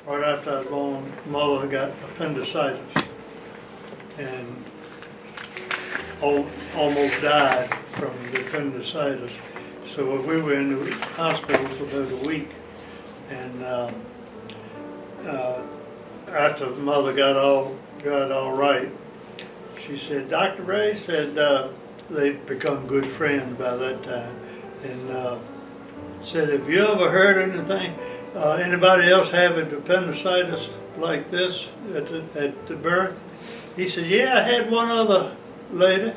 right after I was born, mother got appendicitis and almost died from the appendicitis. So we were in the hospital for about a week, and after mother got all right, she said, Dr. Ray said they'd become good friends by that time, and said, have you ever heard anything, anybody else having appendicitis like this at the birth? He said, yeah, I had one other lady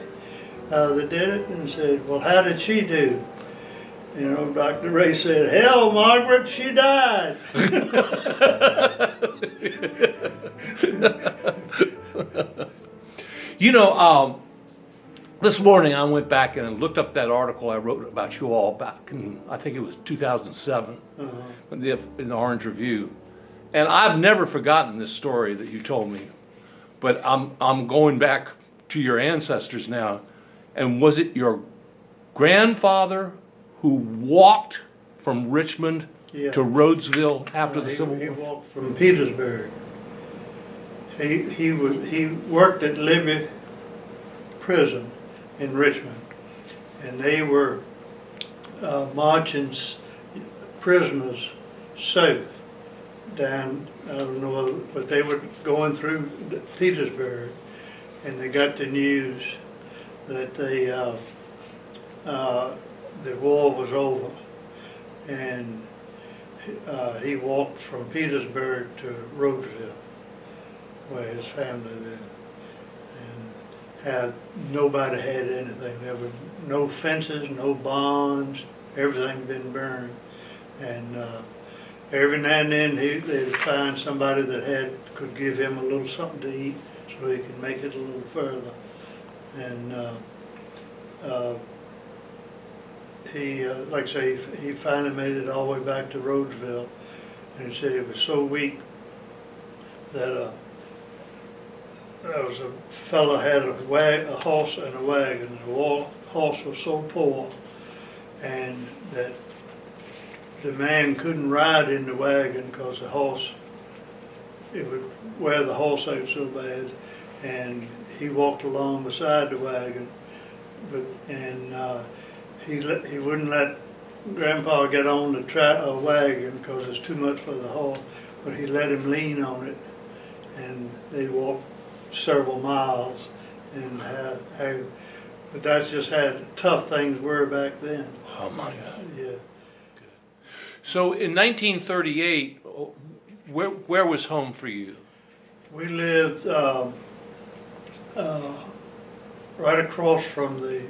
that did it, and said, well, how did she do? You know, Dr. Ray said, hell, Margaret, she died. You know, this morning I went back and looked up that article I wrote about you all back in, I think it was 2007, in the Orange Review. And I've never forgotten this story that you told me. But I'm going back to your ancestors now. And was it your grandfather who walked from Richmond to Rhodesville after the Civil War? He walked from Petersburg. He worked at Libby Prison in Richmond, and they were marching prisoners south down, I don't know, but they were going through Petersburg, and they got the news that the war was over, and he walked from Petersburg to Rhodesville, where his family lived, and nobody had anything. There were no fences, no bonds, everything been burned, and every now and then they'd find somebody that could give him a little something to eat so he could make it a little further. And he, like I say, he finally made it all the way back to Rhodesville, and he said he was so weak that there was a fellow had a horse and a wagon. The horse was so poor, and that the man couldn't ride in the wagon because the horse, it would wear the horse out so bad, and he walked along beside the wagon, he wouldn't let Grandpa get on the wagon because it's too much for the horse, but he let him lean on it, and they'd walk several miles, and but that's just how tough things were back then. Oh my God. Yeah. Good. So in 1938, where was home for you? We lived right across from the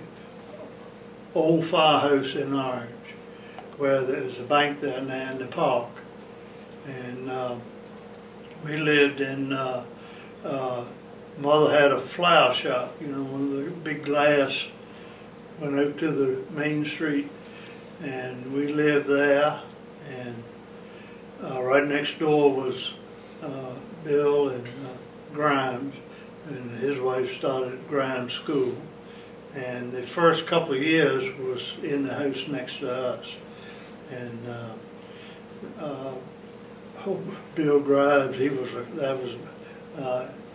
old firehouse in Orange, where there's a bank there now in the park, and we lived in. Mother had a flower shop, you know, one of the big glass, went out to the main street, and we lived there, and right next door was Bill and Grimes, and his wife started Grimes School, and the first couple of years was in the house next to us, and Bill Grimes, that was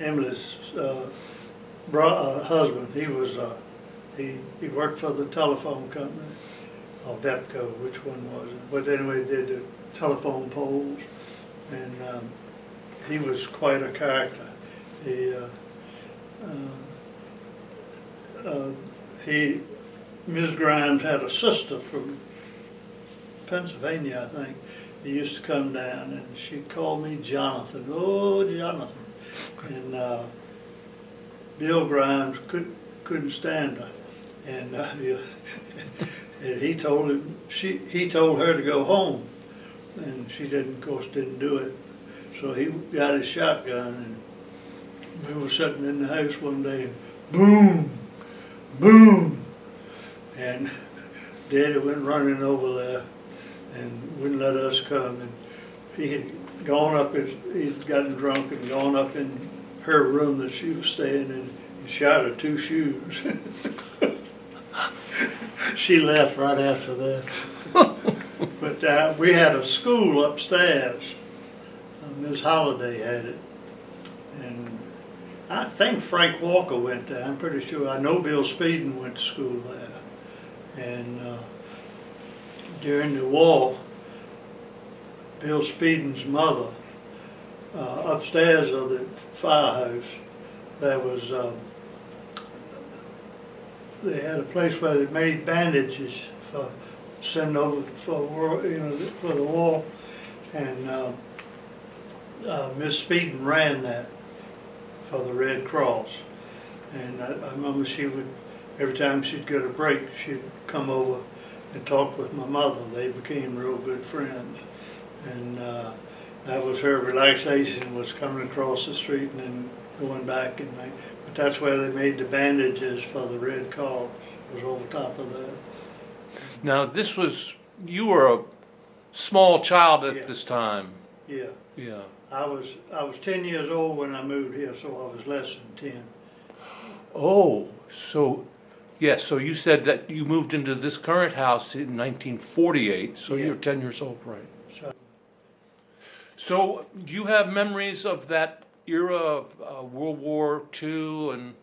Emily's husband. He was he worked for the telephone company, or Vepco, which one was it? But anyway, did the telephone poles, and he was quite a character. Ms. Grimes had a sister from Pennsylvania, I think. He used to come down, and she'd call me Jonathan. Oh, Jonathan. And Bill Grimes couldn't stand her, and he told her to go home, and she of course didn't do it. So he got his shotgun, and we were sitting in the house one day, and boom, boom, and Daddy went running over there and wouldn't let us come, and he had gone up, he'd gotten drunk and gone up in her room that she was staying in and shot her 2 shoes. She left right after that. But we had a school upstairs, Ms. Holliday had it. And I think Frank Walker went there. I'm pretty sure. I know Bill Speeden went to school there. And during the war, Bill Speeden's mother, upstairs of the firehouse, there was they had a place where they made bandages for send over for war, for the war, and Miss Speeden ran that for the Red Cross, and I remember she would, every time she'd get a break, she'd come over and talk with my mother. They became real good friends, and that was her relaxation, was coming across the street and then going back, and but that's where they made the bandages for the Red Cross. It was over top of that. Now, you were a small child at Yeah. this time. Yeah. Yeah. I was 10 years old when I moved here, so I was less than 10. Oh, so, yes, so you said that you moved into this current house in 1948, so Yeah. you're 10 years old, right? So, So you have memories of that era of World War II and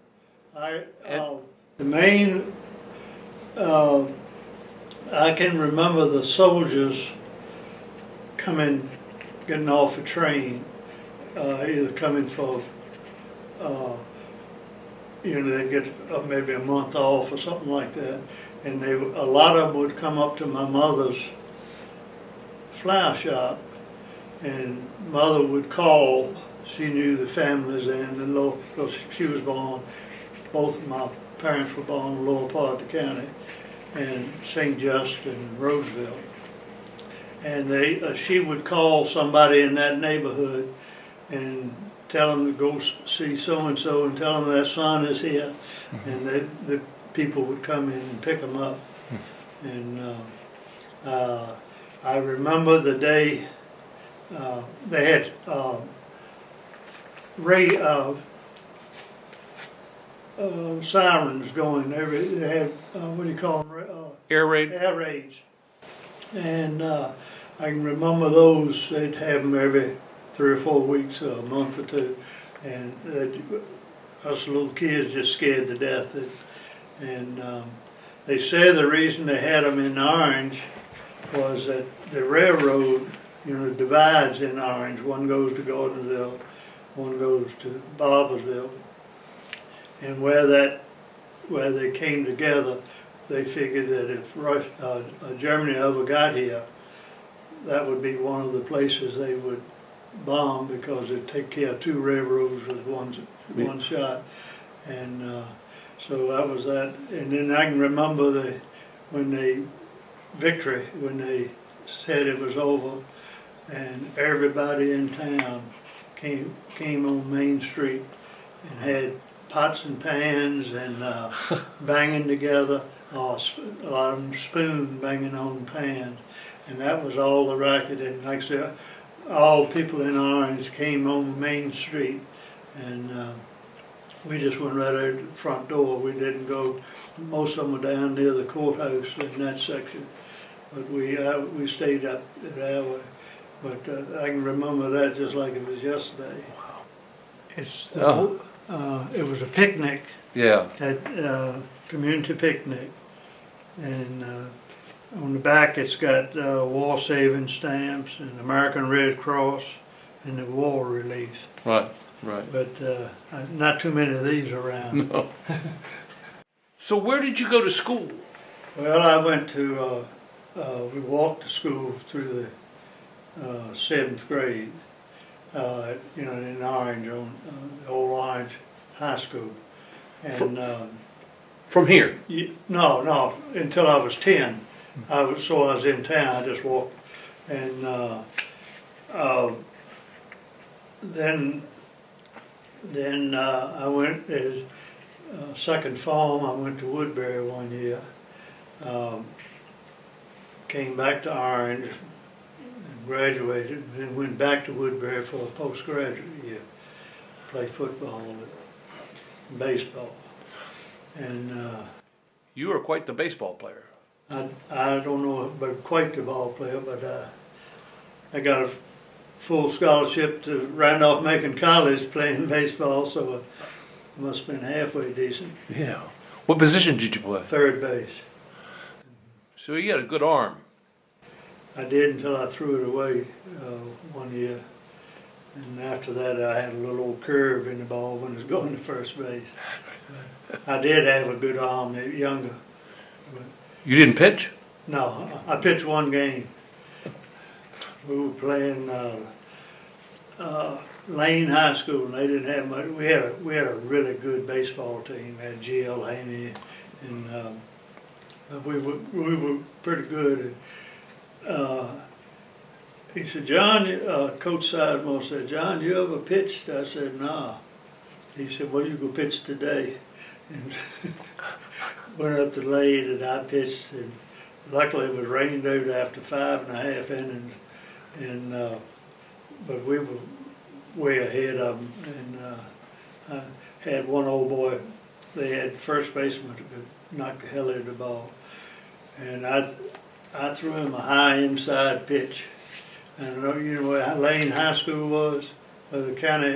the main, I can remember the soldiers getting off a train, either coming for, they'd get maybe a month off or something like that, and a lot of them would come up to my mother's flower shop, and mother would call. She knew the families and because she was born, both of my parents were born in the lower part of the county, and St. Just and Roseville. And she would call somebody in that neighborhood and tell them to go see so-and-so and tell them their son is here. Mm-hmm. And the people would come in and pick them up. Mm-hmm. And I remember the day they had sirens going. They had, what do you call them? air raid. Air raids. And I can remember those. They'd have them every 3 or 4 weeks, a month or two. And us little kids just scared to death. And they say the reason they had them in Orange was that the railroad, divides in Orange. One goes to Gordonsville, one goes to Barbersville. And where they came together, they figured that if Germany ever got here, that would be one of the places they would bomb, because it'd take care of 2 railroads with one shot. And so that was that. And then I can remember when they said it was over, and everybody in town came on Main Street and had pots and pans and banging together, a lot of them spoon banging on pans, and that was all the racket. And like I said, all people in Orange came on Main Street, and we just went right out the front door. We didn't go. Most of them were down near the courthouse in that section, but we stayed up that way. But I can remember that just like it was yesterday. Wow! It was a picnic. Yeah. At community picnic, and on the back it's got war saving stamps and American Red Cross and the war relief. Right. Right. But not too many of these around. No. So where did you go to school? Well, I went to. We walked to school through the 7th grade. In Orange, on Old Orange High School, and from here? No, until I was 10. I was in town. I just walked, and then I went as second form. I went to Woodbury one year. Came back to Orange, and graduated, and then went back to Woodbury for a postgraduate year. Played football and baseball. And you were quite the baseball player. I don't know, but quite the ball player. But I got full scholarship to Randolph-Macon College playing baseball, so I must have been halfway decent. Yeah. What position did you play? Third base. So you had a good arm. I did until I threw it away one year. And after that, I had a little old curve in the ball when it was going to first base. But I did have a good arm younger. But You didn't pitch? no, I pitched one game. We were playing Lane High School, and they didn't have much. We had a really good baseball team. We had G.L. Haney, and we were pretty good. He said, John, Coach Sizemore said, John, you ever pitched? I said, no. He said, well, you go pitch today. And went up to Lane, and I pitched, and luckily it was rained out after 5.5 innings, and but we were way ahead of them, and I had one old boy. They had first baseman who could knock the hell out of the ball, and I threw him a high inside pitch. And you know where Lane High School was, the county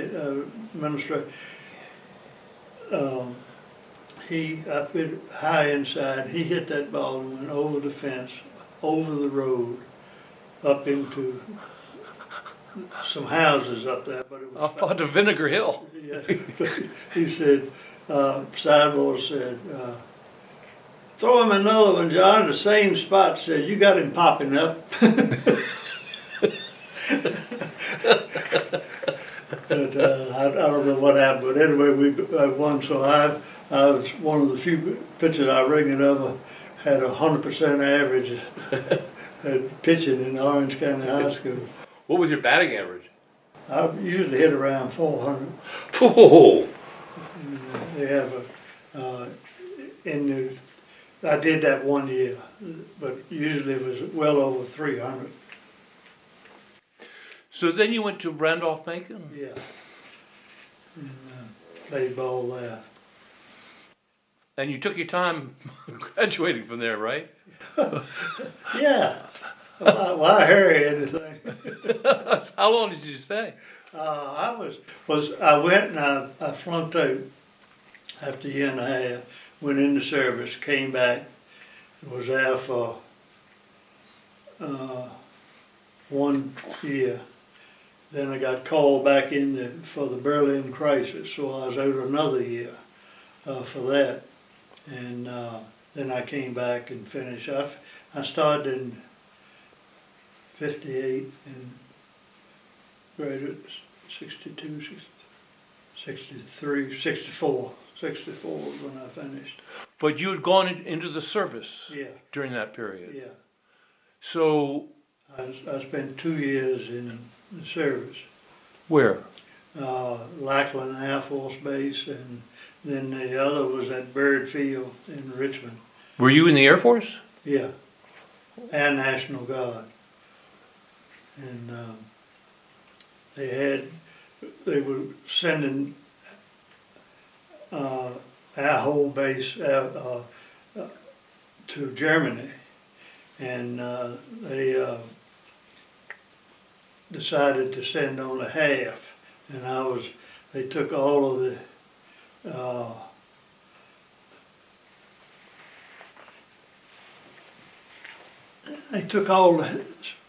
administrator. I put it high inside. He hit that ball and went over the fence, over the road, up into some houses up there. But it was Up to Vinegar Hill. yeah. He said, Sidewall said, throw him another one, John. The same spot. Said, you got him popping up. But I don't know what happened. But anyway, we won. So I was one of the few pitchers I reckon ever had 100% average at pitching in Orange County High School. What was your batting average? I usually hit around 400. Oh. They have I did that one year, but usually it was well over 300. So then you went to Randolph-Macon? Yeah. And played ball there. And you took your time graduating from there, right? Yeah. Why hurry anything? How long did you stay? I went and I flunked out after a year and a half, went into service, came back, was there for 1 year. Then I got called back in for the Berlin crisis, so I was out another year for that. And then I came back and finished. I started in 58 and graduated 62, 63, 64. 64 was when I finished. But you had gone into the service during that period. Yeah. So I spent 2 years in the service. where? Lackland Air Force Base, and then the other was at Byrd Field in Richmond. Were you in the Air Force? Yeah, and National Guard. And they were sending our whole base to Germany, and they decided to send only half, and they took all of the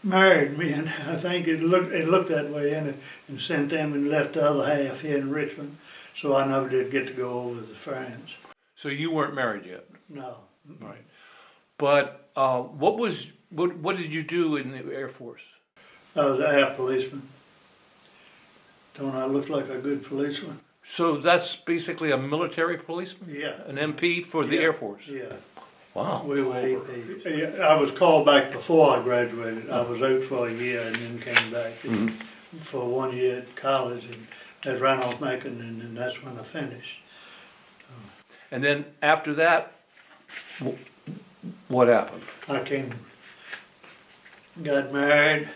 married men. I think it looked that way, and sent them and left the other half here in Richmond. So I never did get to go over to France. So you weren't married yet? No. Right. But what did you do in the Air Force? I was an air policeman. Don't I look like a good policeman? So that's basically a military policeman? Yeah. An MP for the Air Force? Yeah. Wow. We were AP. I was called back before I graduated. I was out for a year and then came back for 1 year at college and at Randolph-Macon, and then that's when I finished. And then after that, what happened? I got married,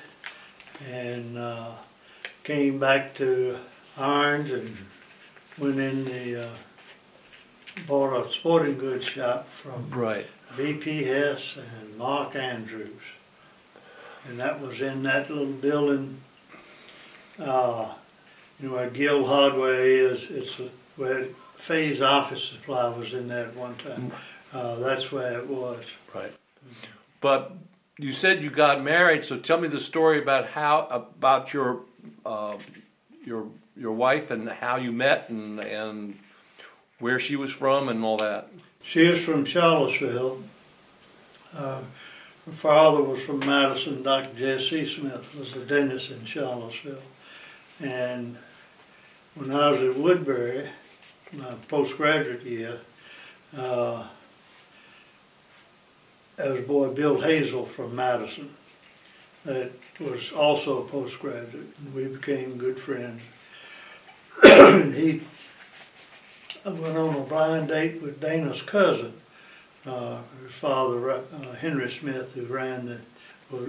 and came back to Orange and went in bought a sporting goods shop from V.P. Hess and Mark Andrews. And that was in that little building You know where Guild Hardware is, where Faye's Office Supply was in there at one time. That's where it was. Right. But you said you got married, so tell me the story about your wife and how you met and where she was from and all that. She was from Charlottesville. Her father was from Madison. Dr. J.C. Smith was the dentist in Charlottesville. And when I was at Woodbury, my postgraduate year, there was a boy, Bill Hazel from Madison, that was also a postgraduate, and we became good friends. And he went on a blind date with Dana's cousin, his father, Henry Smith, who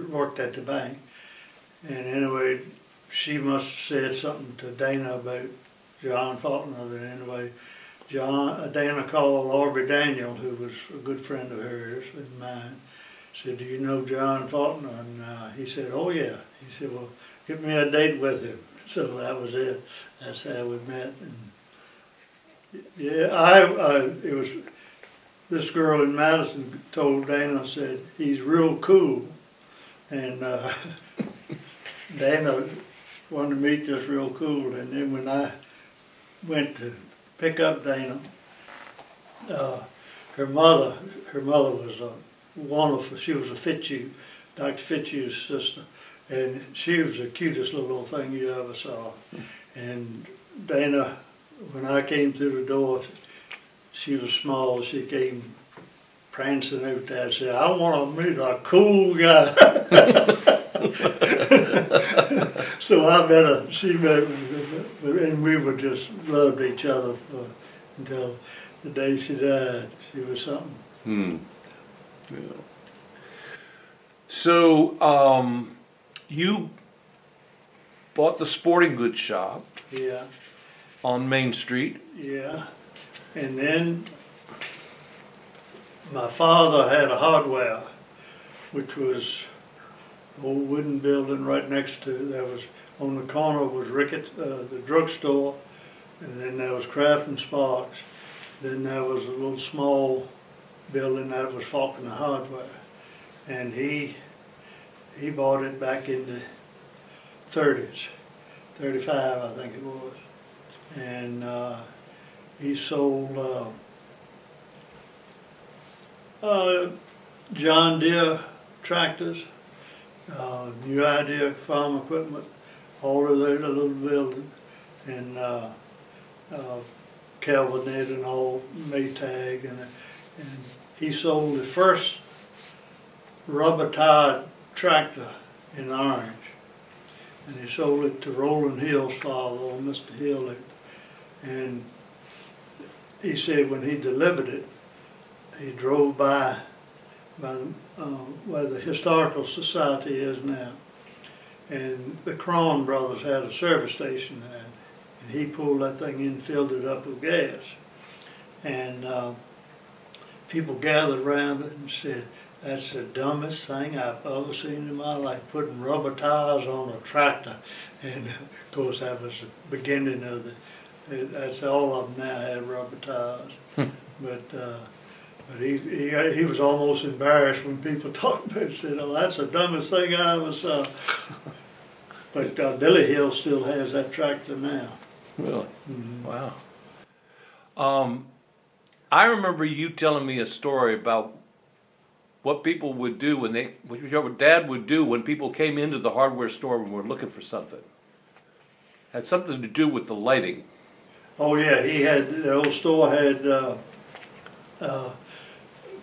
worked at the bank. And anyway, she must have said something to Dana about John Faulconer. And anyway, Dana called Aubrey Daniel, who was a good friend of hers and mine, said, "Do you know John Faulconer?" And he said, "Oh yeah." He said, "Well, get me a date with him." So that was it. That's how we met. And yeah, it was this girl in Madison told Dana, said, "He's real cool." And Dana wanted to meet this real cool. And then when I went to pick up Dana, her mother was wonderful. She was a Fitzhugh, Dr. Fitzhugh's sister. And she was the cutest little thing you ever saw. And Dana, when I came through the door, she was small. She came prancing out there and said, "I want to meet a cool guy." So I met her. She met me, and we were just loved each other until the day she died. She was something. Yeah. So you bought the sporting goods shop. Yeah. On Main Street. Yeah. And then my father had a hardware, which was an old wooden building right next to, there was, on the corner was Ricketts, the drugstore, and then there was Kraft and Sparks. Then there was a little small building that was Faulconer Hardware. And he bought it back in the 30s, 35 I think it was. And he sold John Deere tractors, New Idea farm equipment, all of that little building, and Calvinet and all, Maytag, and he sold the first rubber-tired tractor in Orange, and he sold it to Roland Hill's father, old Mr. Hill. And he said when he delivered it, he drove by where the Historical Society is now. And the Cron brothers had a service station there. And he pulled that thing in, filled it up with gas. And people gathered around it and said, "That's the dumbest thing I've ever seen in my life, putting rubber tires on a tractor." And of course that was the beginning of that's all of them now had rubber tires. But he was almost embarrassed when people talked about it. Said, "Oh, that's the dumbest thing I ever saw." But Billy Hill still has that tractor now. Really? Mm-hmm. Wow. I remember you telling me a story about what people would do what your dad would do when people came into the hardware store and were looking for something. Had something to do with the lighting. Oh yeah, the old store had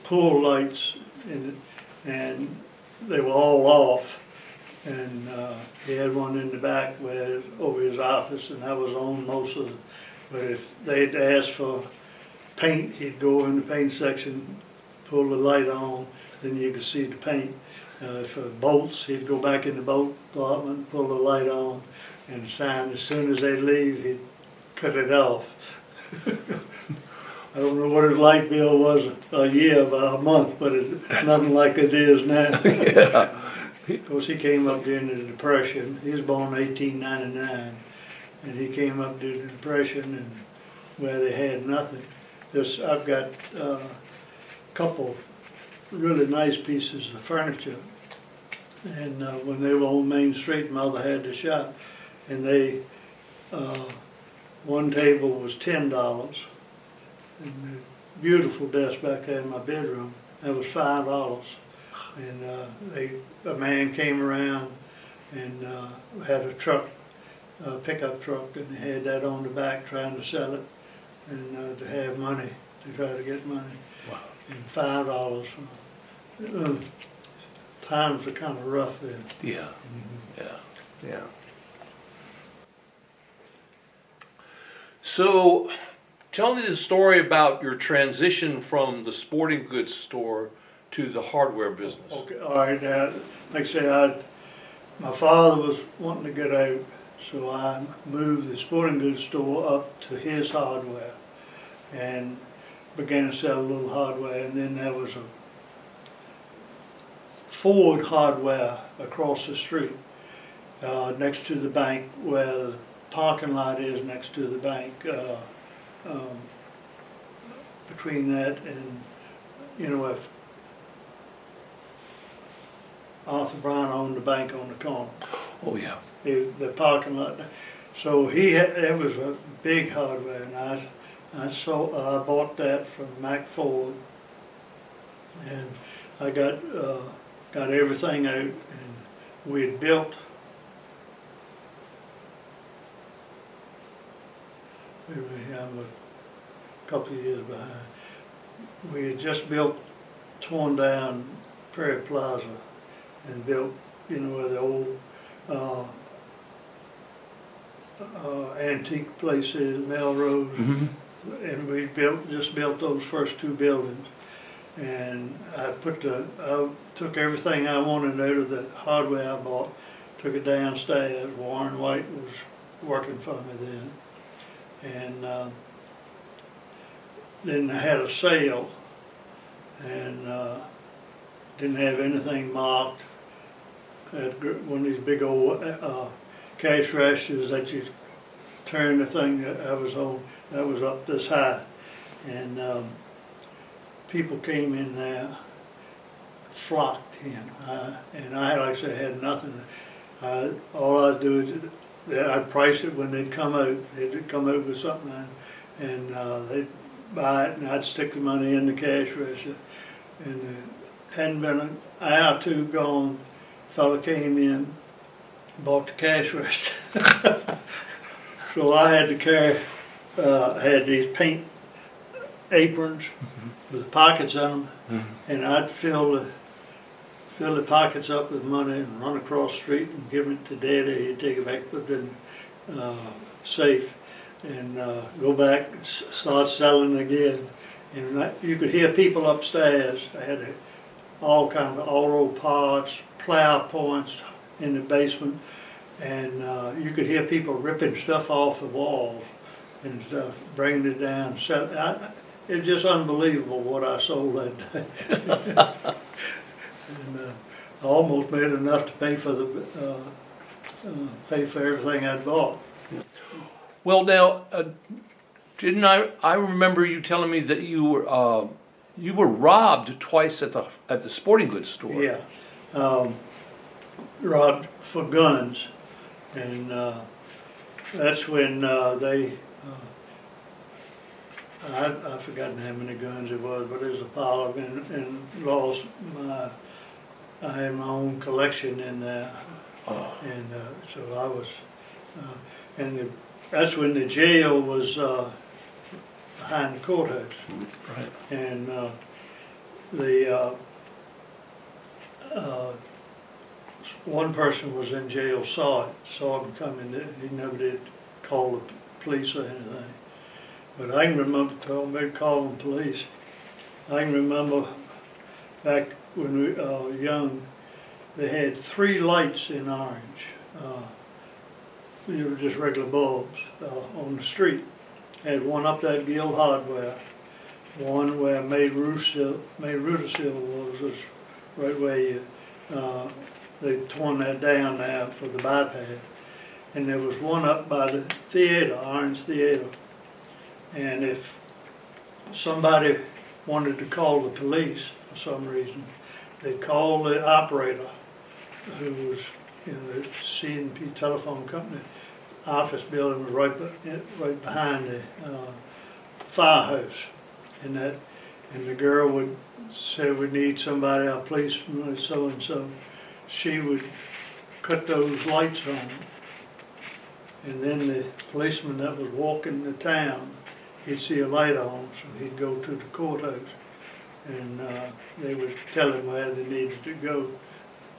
pool lights in it, and they were all off. And he had one in the back over his office, and that was on most of it. But if they'd ask for paint, he'd go in the paint section, pull the light on, then you could see the paint. For bolts, he'd go back in the bolt department, pull the light on, and sign. As soon as they'd leave, he'd cut it off. I don't know what his light bill was a year, about a month, but it's nothing like it is now. Yeah. Of course, he came up during the Depression. He was born in 1899, and he came up during the Depression, and where they had nothing. I've got a couple really nice pieces of furniture, and when they were on Main Street, Mother had the shop, and they one table was $10, and the beautiful desk back there in my bedroom, that was $5. And a man came around and had a truck, pickup truck, and they had that on the back trying to sell it and to have money, to try to get money. Wow. And $5. Times are kind of rough then. Yeah, yeah. So, tell me the story about your transition from the sporting goods store to the hardware business. Okay, all right. Like I say, my father was wanting to get out, so I moved the sporting goods store up to his hardware and began to sell a little hardware. And then there was a Ford hardware across the street, next to the bank, where the parking lot is next to the bank. Between that and, if Arthur Brown owned the bank on the corner. Oh yeah. The parking lot. So it was a big hardware, and I bought that from Mac Ford, and I got everything out, and we had built. I'm a couple of years behind. We had just torn down Prairie Plaza and built, where the old antique place is, Melrose. Mm-hmm. And we just built those first two buildings. And I took everything I wanted out of the hardware I bought, took it downstairs. Warren White was working for me then. And then I had a sale, and didn't have anything marked. Had one of these big old cash registers that you turn the thing that I was on, that was up this high. And people came in there, flocked in. And I, like I said, had nothing. All I'd do is I'd price it when they'd come out. They'd come out with something, and they'd buy it, and I'd stick the money in the cash register. And hadn't been an hour or two gone, a fella came in, bought the cash register. So I had to carry, had these paint aprons with pockets in them, and I'd fill the pockets up with money and run across the street and give it to Daddy. He'd take it back, put it in safe, and go back and start selling again. And you could hear people upstairs. I had all kinds of auto parts, plow points in the basement, and you could hear people ripping stuff off the walls and stuff, bringing it down. It was just unbelievable what I sold that day. And I almost made enough to pay for everything I'd bought. Well, now, didn't I remember you telling me that you were robbed twice at the sporting goods store? Yeah, robbed for guns, and that's when I've forgotten how many guns it was, but it was a pile of them, and lost I had my own collection in there. Oh. And so I was, that's when the jail was behind the courthouse. Right. And one person was in jail, saw him coming. He never did call the police or anything. But I can remember calling the police. I can remember back when we were young, they had 3 lights in Orange. They were just regular bulbs on the street. Had one up that Guild Hardware, one where May Rudisill was right where you they've torn that down now for the bypass. And there was one up by the theater, Orange Theater. And if somebody wanted to call the police for some reason, they'd call the operator, who was in the C&P telephone company. Office building was right behind the firehouse. And the girl would say, we need somebody, our policeman, so and so. She would cut those lights on. And then the policeman that was walking the town, he'd see a light on, so he'd go to the courthouse. And they would tell him where they needed to go.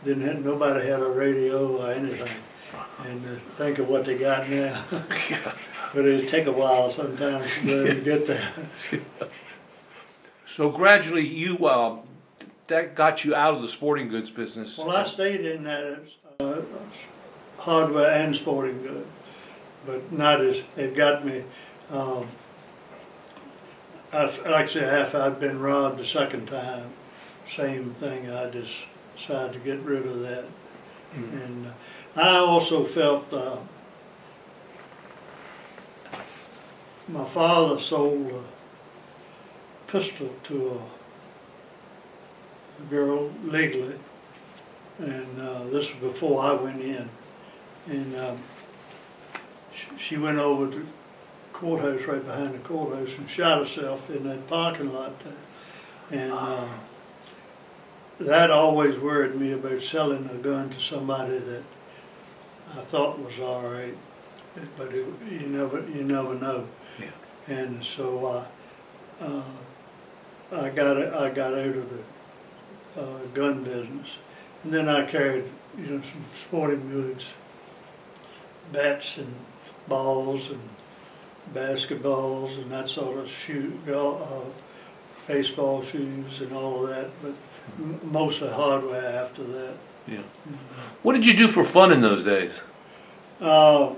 Nobody had a radio or anything. And think of what they got now. But it'd take a while sometimes to get there. So gradually you, that got you out of the sporting goods business. Well, I stayed in that hardware and sporting goods, but not as, it got me, like I say, after I'd been robbed the second time, same thing, I just decided to get rid of that. Mm-hmm. And I also felt, my father sold a pistol to a girl legally, and this was before I went in. And she went over to the courthouse, right behind the courthouse, and shot herself in that parking lot there. And that always worried me about selling a gun to somebody that I thought was all right, but you never know. Yeah. And so I got out of the gun business, and then I carried, some sporting goods, bats and balls and basketballs and that sort of baseball shoes and all of that, but mostly hardware after that. Yeah. What did you do for fun in those days? I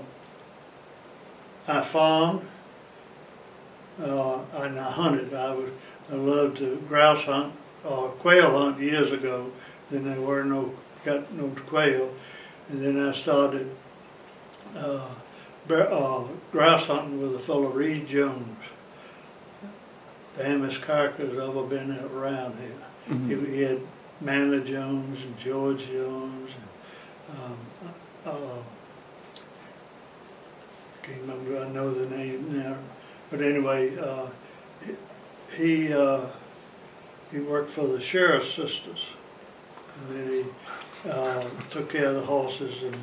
farmed, and I hunted. I loved to grouse hunt or quail hunt years ago. Then there were got no quail, and then I started grouse hunting with a fellow Reed Jones, the damnest character that's ever been around here. Mm-hmm. He had Manly Jones and George Jones, and can't remember. I know the name now, but anyway, he worked for the sheriff's sisters, and then he took care of the horses, and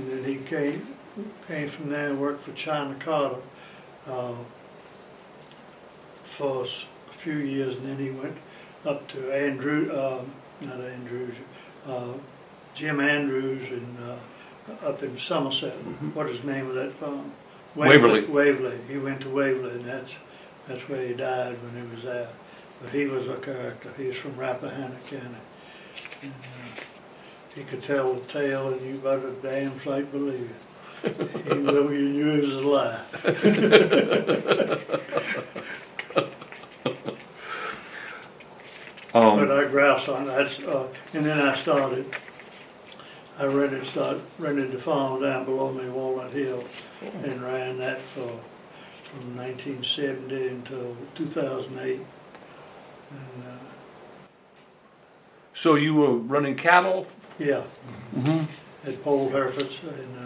then he came from there and worked for China Carter for a few years, and then he went up to Jim Andrews up in Somerset. Mm-hmm. What is the name of that farm? Waverly. He went to Waverly, and that's where he died when he was there. But he was a character. He was from Rappahannock County. And, he could tell the tale, and you better damn sight believe it, even though you knew it was a lie. But I grouse on that, and then I rented the farm down below me, Walnut Hill, and ran that from 1970 until 2008. And, so you were running cattle? Yeah. Mm-hmm. At Pole Herefords, and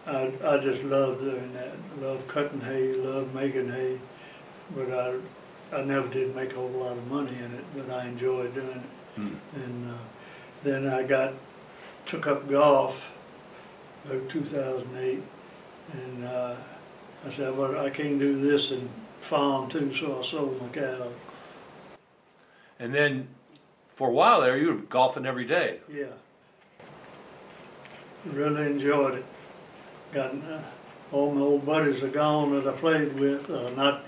I just loved doing that. Loved cutting hay, loved making hay, but I never did make a whole lot of money in it, but I enjoyed doing it. Mm. And then I took up golf about 2008, and I said, well, I can't do this and farm too, so I sold my cows. And then for a while there, you were golfing every day. Yeah. Really enjoyed it. Got all my old buddies are gone that I played with, not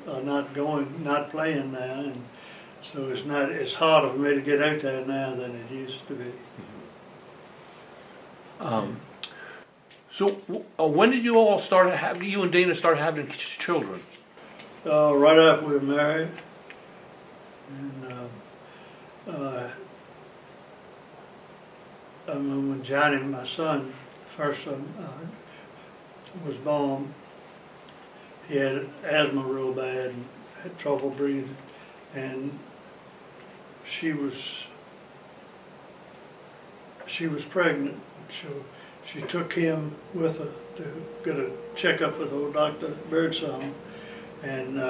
playing now, and so it's harder for me to get out there now than it used to be. So when did you all you and Dana start having children? Right after we were married, and when Johnny, my son, first son, was born, he had asthma real bad and had trouble breathing, and she was pregnant, so she took him with her to get a checkup with old Dr. Birdsong, and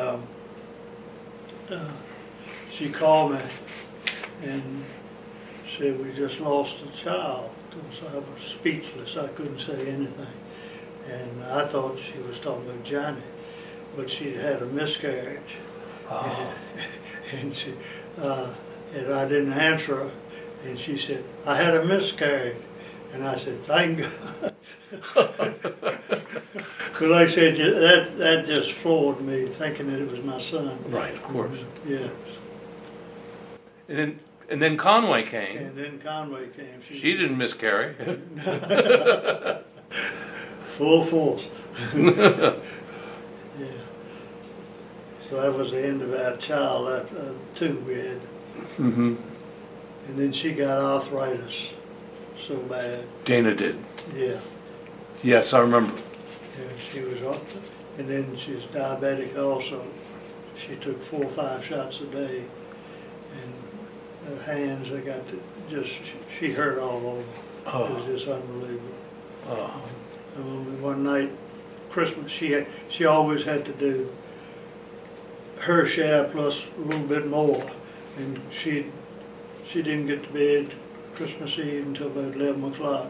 she called me and said, we just lost a child. So I was speechless, I couldn't say anything. And I thought she was talking about Johnny, but she had a miscarriage. Oh. And she, and I didn't answer her, and she said, I had a miscarriage. And I said, thank God. But like I said, that just floored me, thinking that it was my son. Right, of course. Yeah. And then Conway came. And then Conway came. She didn't miscarry. Full force. Yeah. So that was the end of our child, two we had. Mm-hmm. And then she got arthritis so bad. Dana did. Yeah. Yes, I remember. Yeah, she was and then she's diabetic also. She took 4 or 5 shots a day, and her hands, they got to she hurt all over. Oh. It was just unbelievable. Oh. One night, Christmas, she always had to do her share plus a little bit more, and she didn't get to bed Christmas Eve until about 11 o'clock.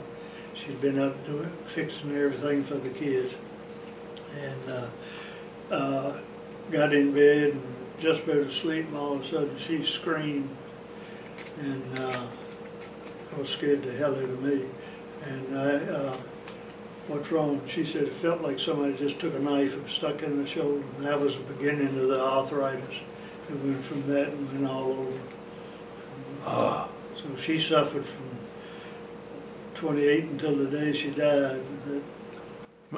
She'd been up doing, fixing everything for the kids, and got in bed and just about to sleep, and all of a sudden she screamed, and I was scared the hell out of me. And what's wrong? She said it felt like somebody just took a knife and stuck it in the shoulder, and that was the beginning of the arthritis. It went from that and went all over. Oh. So she suffered from 28 until the day she died.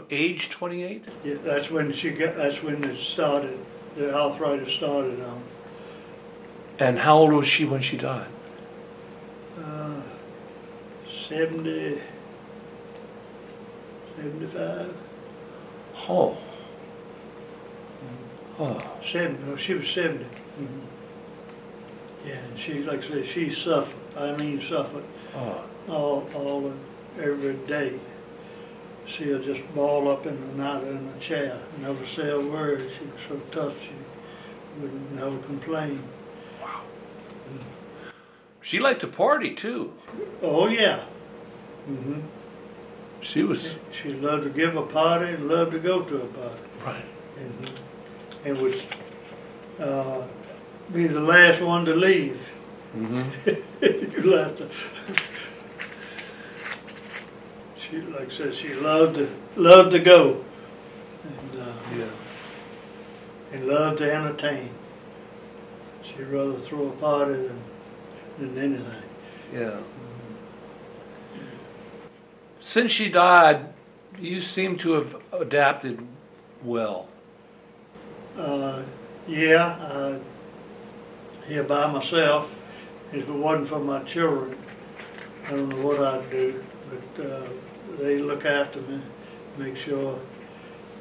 Age 28? Yeah, that's when it started. The arthritis started on. And how old was she when she died? 70, 75. Oh. Oh. 70. No, she was 70. Mm-hmm. Yeah, and she, like I said, she suffered. I mean, suffered all every day. See her just ball up in a knot in a chair, never say a word. She was so tough, she wouldn't never complain. Wow. She liked to party too. Oh yeah. Mm-hmm. She loved to give a party and loved to go to a party. Right. Mm-hmm. And would be the last one to leave. Mm-hmm. You left her. She, like I said, she loved to go, and and loved to entertain. She'd rather throw a party than anything. Yeah. Since she died, you seem to have adapted well. Yeah, here by myself. If it wasn't for my children, I don't know what I'd do. But they look after me, make sure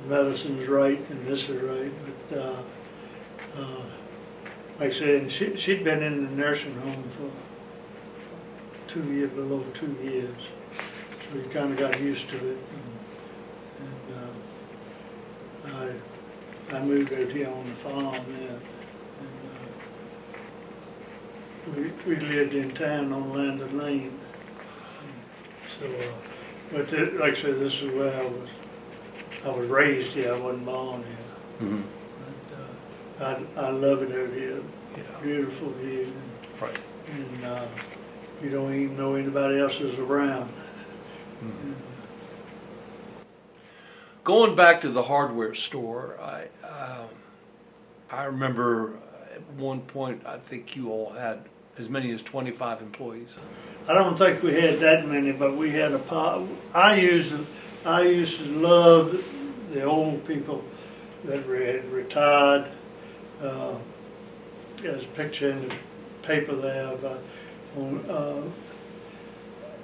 medicine's right and this is right. But like I said, she'd been in the nursing home for 2 years, a little over 2 years. So you kind of got used to it. And I moved out here on the farm then. And we lived in town on Landon Lane. So, but like I said, this is where I was raised here. I wasn't born here. Mm-hmm. But, I love it out here. Yeah. Beautiful view. Right. And you don't even know anybody else is around. Mm-hmm. Going back to the hardware store, I remember at one point I think you all had as many as 25 employees. I don't think we had that many, but we had I used to love the old people that had retired. There's a picture in the paper there of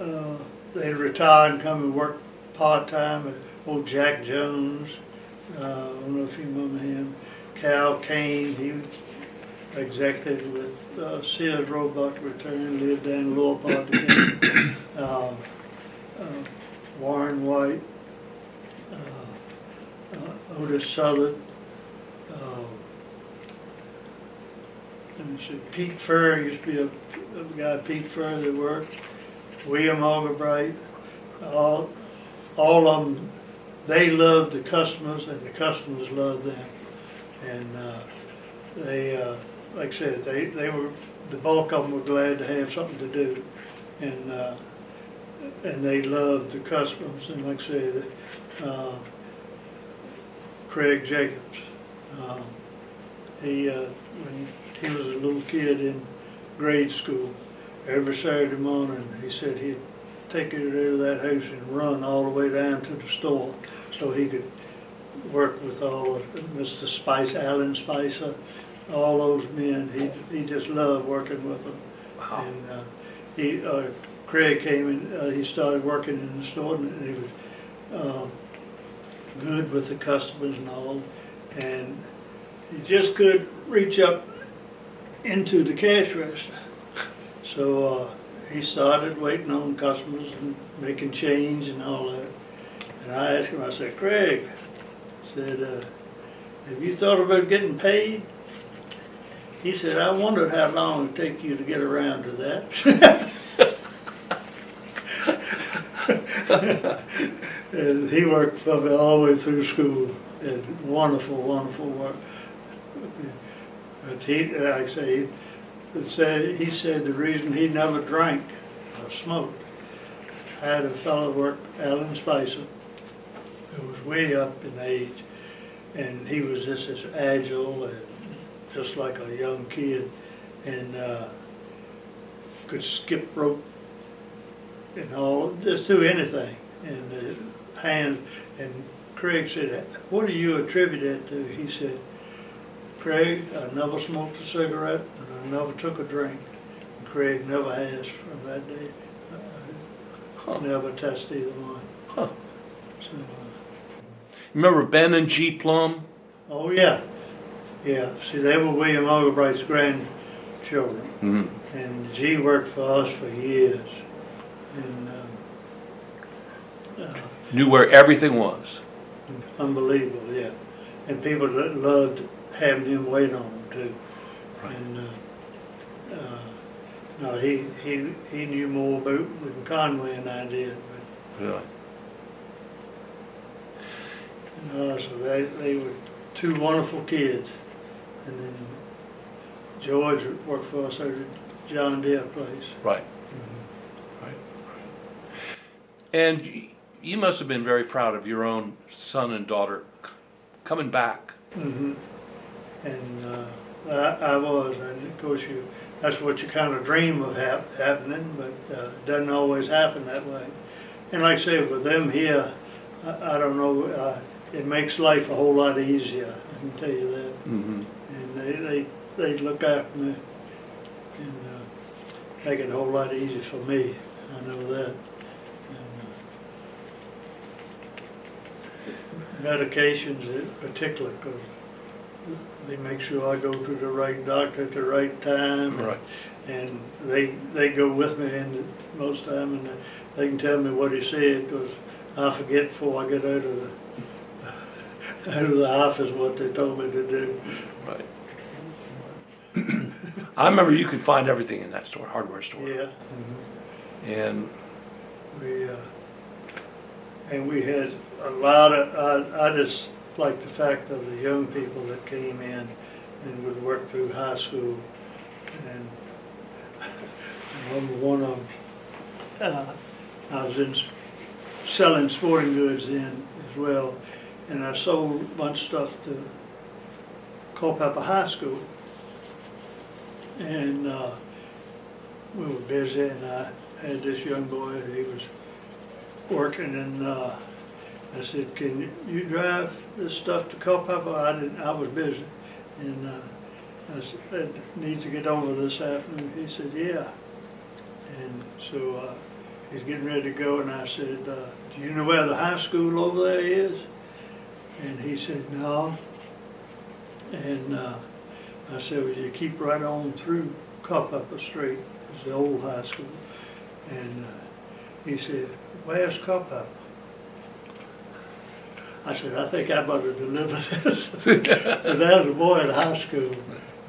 they retired and come and work part-time at old Jack Jones. I don't know if you remember him. Cal Kane, he was executive with Sears Roebuck, returned, lived down in Lower Part of the game. Warren White, Otis Southern, let me see, Pete Furr used to be a guy, Pete Furr, that worked. William Algebright, all of them, they loved the customers and the customers loved them. And they, like I said, they were, the bulk of them were glad to have something to do. And they loved the customers. And like I said, Craig Jacobs, when he was a little kid in grade school, every Saturday morning, he said he'd take it out of that house and run all the way down to the store so he could work with all of Mr. Spice, Alan Spicer, all those men. He just loved working with them. Wow. And Craig came in, he started working in the store, and he was good with the customers and all. And he just could reach up into the cash register. So he started waiting on customers and making change and all that. And I asked him, I said, Craig, I said, have you thought about getting paid? He said, I wondered how long it would take you to get around to that. And he worked for me all the way through school, and wonderful, wonderful work. But he, like I say, he said the reason he never drank or smoked. I had a fellow work, Alan Spicer, who was way up in age, and he was just as agile and just like a young kid, and could skip rope and all, just do anything. And hands. And Craig said, "What do you attribute that to?" He said, "Craig, I never smoked a cigarette and I never took a drink." And Craig never has from that day. Never touched either one. Huh. So, remember Ben and G. Plum? oh yeah, yeah. See, they were William Algebright's grandchildren, and G worked for us for years, and Knew where everything was. unbelievable, yeah. And people loved having him wait on them too. Right. And no, he knew more about than Conway and I did. Really? But, so they were two wonderful kids. And then George worked for us over at John Deere place. Right. Right. And you must have been very proud of your own son and daughter coming back. Mm-hmm. And I was, and of course that's what you kind of dream of happening, but it doesn't always happen that way. And like I say, with them here, I don't know, it makes life a whole lot easier, I can tell you that. Mm-hmm. And they look after me and make it a whole lot easier for me, I know that. Medications in particular, because they make sure I go to the right doctor at the right time. Right. And they go with me in most time, and they can tell me what he said, because I forget before I get out of the office what they told me to do. Right. I remember you could find everything in that store, hardware store. Yeah. And we had a lot of, I just like the fact of the young people that came in and would work through high school. And I remember one of them, I was selling sporting goods then as well, and I sold a bunch of stuff to Culpeper High School. And we were busy, and I had this young boy, he was working, and I said, "Can you drive this stuff to Culpeper?" I was busy, and I said, "I need to get over this afternoon." He said, "Yeah." And so he's getting ready to go, and I said, do you know where the high school over there is? And he said, no. And I said, well, you keep right on through Culpeper Street, it's the old high school. And he said, where's Culpeper? I said, I think I better deliver this. So there was a boy at high school,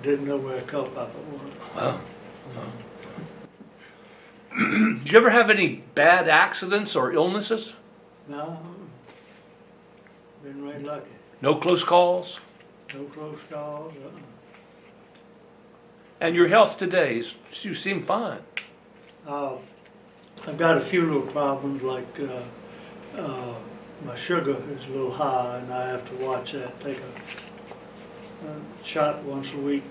didn't know where Culpeper was. Wow. Did you ever have any bad accidents or illnesses? No, been right lucky. No close calls? No close calls. And your health today, you seem fine. I've got a few little problems, like my sugar is a little high, and I have to watch that. Take a shot once a week,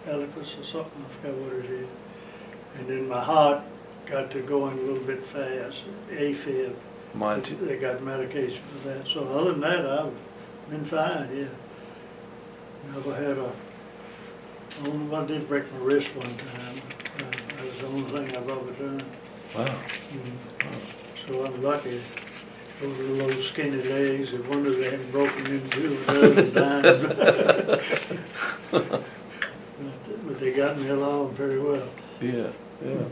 Eliquis or something, I forgot what it is. And then my heart got to going a little bit fast, AFib. Mine too. They got medication for that. So other than that, I've been fine, yeah. Never had I did break my wrist one time. That was the only thing I've ever done. Wow. So I'm lucky. Those little skinny legs, I wonder they haven't broken into a dozen times. But they got me along pretty well. Yeah, yeah.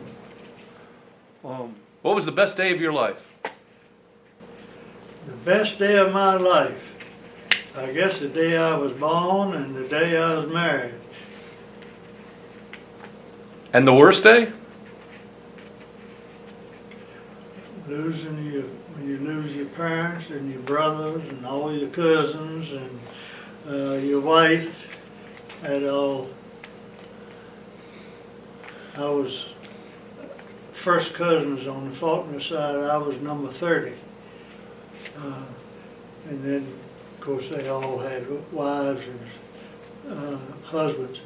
What was the best day of your life? The best day of my life, I guess the day I was born and the day I was married. And the worst day? When you lose your parents and your brothers and all your cousins and your wife, and all. I was first cousins on the Faulconer side. I was number 30, and then of course they all had wives and husbands.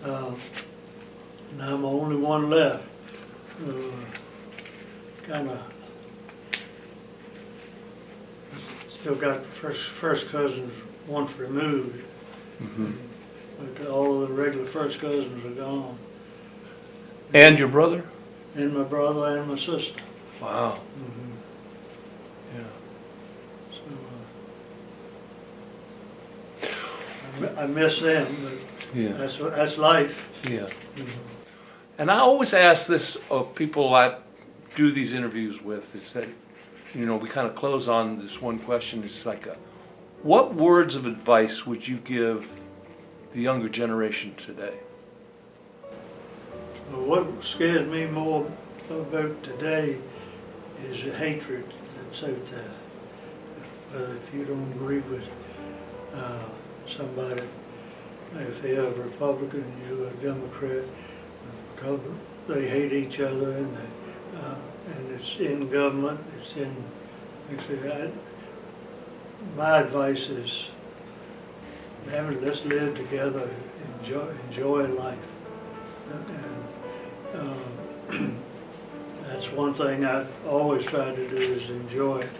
And I'm the only one left. Kind of still got first cousins once removed, but all of the regular first cousins are gone. And your brother? And my brother and my sister. Wow. Yeah. So I miss them, but Yeah. that's life. Yeah. And I always ask this of people I do these interviews with, is that, we kind of close on this one question. It's like, what words of advice would you give the younger generation today? What scares me more about today is the hatred that's out there. If you don't agree with somebody, if they're a Republican, you're a Democrat, they hate each other, and it's in government, it's in, actually, my advice is, let's live together, enjoy life. And that's one thing I've always tried to do, is enjoy it.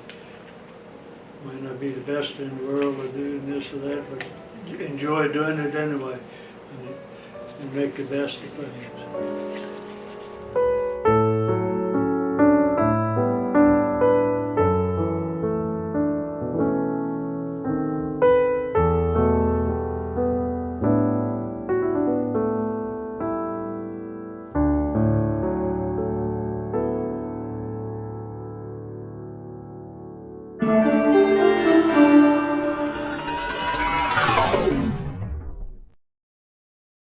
Might not be the best in the world or doing this or that, but enjoy doing it anyway, and make the best of things.